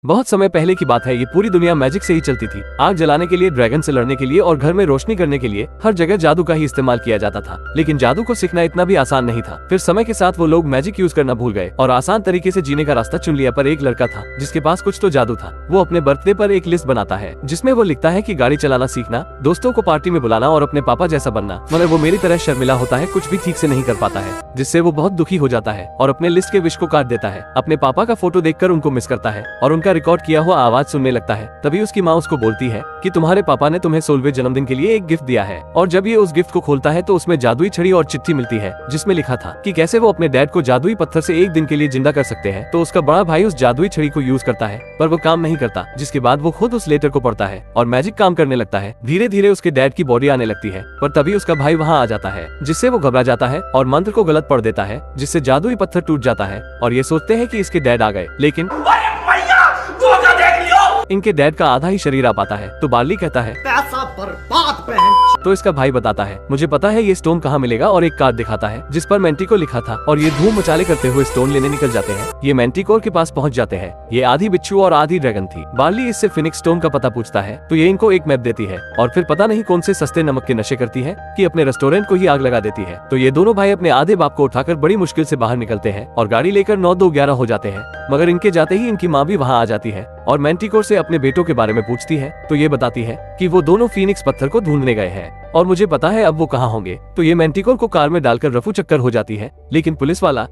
बहुत समय पहले की बात है। ये पूरी दुनिया मैजिक से ही चलती थी। आग जलाने के लिए, ड्रैगन से लड़ने के लिए और घर में रोशनी करने के लिए हर जगह जादू का ही इस्तेमाल किया जाता था। लेकिन जादू को सीखना इतना भी आसान नहीं था। फिर समय के साथ वो लोग मैजिक यूज करना भूल गए और आसान तरीके से जीने का रास्ता चुन लिया। पर एक लड़का था जिसके पास कुछ तो जादू था। वो अपने बर्थडे पर एक लिस्ट बनाता है जिसमें वो लिखता है कि गाड़ी चलाना सीखना, दोस्तों को पार्टी में बुलाना और अपने पापा जैसा बनना। मगर वो मेरी तरह शर्मिला होता है, कुछ भी ठीक से नहीं कर पाता है, जिससे वो बहुत दुखी हो जाता है और अपने लिस्ट के विश को काट देता है। अपने पापा का फोटो देखकर उनको मिस करता है और उनका रिकॉर्ड किया हुआ आवाज सुनने लगता है। तभी उसकी माँ उसको बोलती है कि तुम्हारे पापा ने तुम्हें 16वें जन्मदिन के लिए एक गिफ्ट दिया है। और जब ये उस गिफ्ट को खोलता है तो उसमें जादुई छड़ी और चिट्ठी मिलती है जिसमें लिखा था कि कैसे वो अपने डैड को जादुई पत्थर से एक दिन के लिए जिंदा कर सकते हैं। तो उसका बड़ा भाई उस जादुई छड़ी को यूज करता है पर वो काम नहीं करता, जिसके बाद वो खुद उस लेटर को पढ़ता है और मैजिक काम करने लगता है। धीरे धीरे उसके डैड की बॉडी आने लगती है पर तभी उसका भाई वहाँ आ जाता है, जिससे वो घबरा जाता है और मंत्र को गलत पढ़ देता है, जिससे जादुई पत्थर टूट जाता है और ये सोचते हैं कि इसके डैड आ गए। लेकिन इनके डैड का आधा ही शरीर आ पाता है। तो बार्ली कहता है पैसा बर्बाद बहन। तो इसका भाई बताता है मुझे पता है ये स्टोन कहाँ मिलेगा और एक कार्ड दिखाता है जिस पर मैंटिकोर लिखा था और ये धूम मचाले करते हुए स्टोन लेने निकल जाते हैं। ये मैंटिकोर के पास पहुँच जाते हैं। ये आधी बिच्छू और आधी ड्रैगन थी। बार्ली इससे फिनिक्स स्टोन का पता पूछता है तो ये इनको एक मैप देती है और फिर पता नहीं कौन से सस्ते नमक के नशे करती है कि अपने रेस्टोरेंट को ही आग लगा देती है। तो ये दोनों भाई अपने आधे बाप को उठाकर बड़ी मुश्किल से बाहर निकलते हैं और गाड़ी लेकर 9-2-11 हो जाते हैं। मगर इनके जाते ही इनकी माँ भी वहाँ आ जाती है और मैंटिकोर से अपने बेटों के बारे में पूछती है तो ये बताती है कि वो दोनों फीनिक्स पत्थर को ढूंढने गए हैं और मुझे पता है अब वो कहाँ होंगे। तो ये मैंटिकोर को कार में डालकर रफू चक्कर हो जाती है। लेकिन पुलिस वाला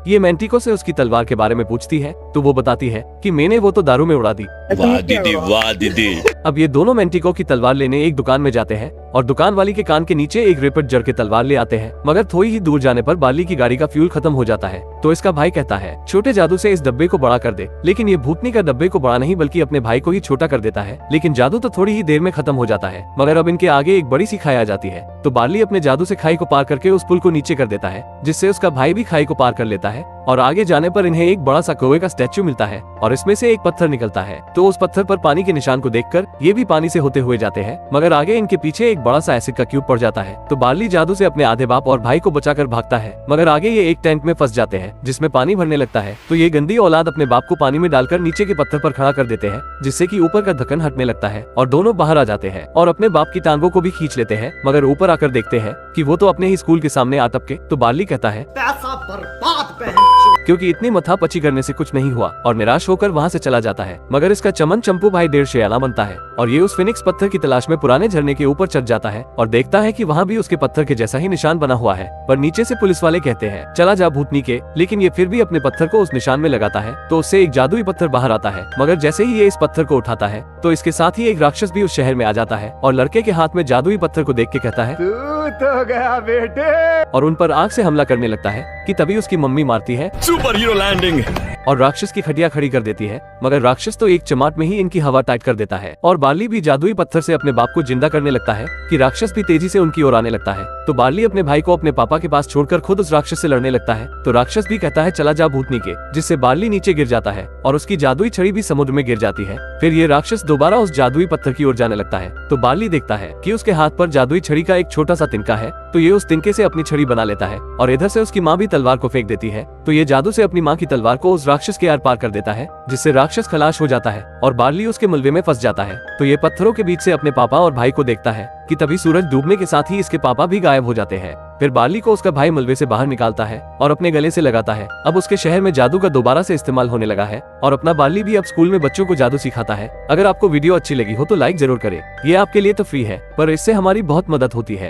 ये मैंटिकोर से उसकी तलवार के बारे में पूछती है तो वो बताती है कि मैंने वो तो दारू में उड़ा दी। वाह दीदी, वाह दीदी। अब ये दोनों मैंटिकोर की तलवार लेने एक दुकान में जाते हैं और दुकान वाली के कान के नीचे एक रेपट जड़ के तलवार ले आते हैं। मगर थोड़ी ही दूर जाने पर बार्ली की गाड़ी का फ्यूल खत्म हो जाता है। तो इसका भाई कहता है छोटे जादू से इस डब्बे को बड़ा कर दे। लेकिन ये भूतनी का डब्बे को बड़ा नहीं बल्कि अपने भाई को ही छोटा कर देता है। लेकिन जादू तो थोड़ी ही देर में खत्म हो जाता है। मगर अब इनके आगे एक बड़ी सी खाई आ जाती है। तो बार्ली अपने जादू से खाई को पार करके उस पुल को नीचे कर देता है, जिससे उसका भाई भी खाई को पार कर लेता है। और आगे जाने पर इन्हें एक बड़ा सा कौवे का स्टैचू मिलता है और इसमें से एक पत्थर निकलता है। तो उस पत्थर पर पानी के निशान को देखकर ये भी पानी से होते हुए जाते हैं। मगर आगे इनके पीछे एक बड़ा सा एसिड का क्यूब पड़ जाता है। तो बार्ली जादू से अपने आधे बाप और भाई को बचाकर भागता है। मगर आगे ये एक टैंक में फंस जाते हैं जिसमें पानी भरने लगता है। तो ये गंदी औलाद अपने बाप को पानी में डालकर नीचे के पत्थर पर खड़ा कर देते हैं, जिससे कि ऊपर का ढक्कन हटने लगता है और दोनों बाहर आ जाते हैं और अपने बाप की टांगों को भी खींच लेते हैं। मगर ऊपर आकर देखते हैं कि वो तो अपने ही स्कूल के सामने आ टपके। तो बार्ली कहता है पैसा बर्बाद बहन, क्योंकि इतनी मथापची करने से कुछ नहीं हुआ और निराश होकर वहाँ से चला जाता है। मगर इसका चमन चंपू भाई डेढ़ शेयाना बनता है और ये उस फिनिक्स पत्थर की तलाश में पुराने झरने के ऊपर चढ़ जाता है और देखता है कि वहाँ भी उसके पत्थर के जैसा ही निशान बना हुआ है। पर नीचे से पुलिस वाले कहते हैं चला जा भूतनी के। लेकिन ये फिर भी अपने पत्थर को उस निशान में लगाता है तो उससे एक जादुई पत्थर बाहर आता है। मगर जैसे ही ये इस पत्थर को उठाता है तो इसके साथ ही एक राक्षस भी उस शहर में आ जाता है और लड़के के हाथ में जादुई पत्थर को देख के कहता है तू तो गया बेटे, और उन पर आग से हमला करने लगता है कि तभी उसकी मम्मी मारती है सुपर हीरो लैंडिंग और राक्षस की खटिया खड़ी कर देती है। मगर राक्षस तो एक चमाट में ही इनकी हवा टाइट कर देता है और बार्ली भी जादुई पत्थर से अपने बाप को जिंदा करने लगता है कि राक्षस भी तेजी से उनकी ओर आने लगता है। तो बार्ली अपने भाई को अपने पापा के पास छोड़कर खुद उस राक्षस से लड़ने लगता है। तो राक्षस भी कहता है चला जा भूतनी के, जिससे बार्ली नीचे गिर जाता है और उसकी जादुई छड़ी भी समुद्र में गिर जाती है। फिर ये राक्षस दोबारा उस जादुई पत्थर की ओर जाने लगता है। तो बार्ली देखता है कि उसके हाथ पर जादुई छड़ी का एक छोटा सा तिनका है। तो ये उस तिनके से अपनी छड़ी बना लेता है और इधर से उसकी माँ भी तलवार को फेंक देती है। तो ये जादू से अपनी माँ की तलवार को उस राक्षस के आर पार कर देता है, जिससे राक्षस खलास हो जाता है और बार्ली उसके मलबे में फंस जाता है। तो ये पत्थरों के बीच से अपने पापा और भाई को देखता है कि तभी सूरज डूबने के साथ ही इसके पापा भी गायब हो जाते हैं। फिर बार्ली को उसका भाई मलबे से बाहर निकालता है और अपने गले से लगाता है। अब उसके शहर में जादू का दोबारा से इस्तेमाल होने लगा है और अपना बार्ली भी अब स्कूल में बच्चों को जादू सिखाता है। अगर आपको वीडियो अच्छी लगी हो तो लाइक जरूर करें। ये आपके लिए तो फ्री है पर इससे हमारी बहुत मदद होती है।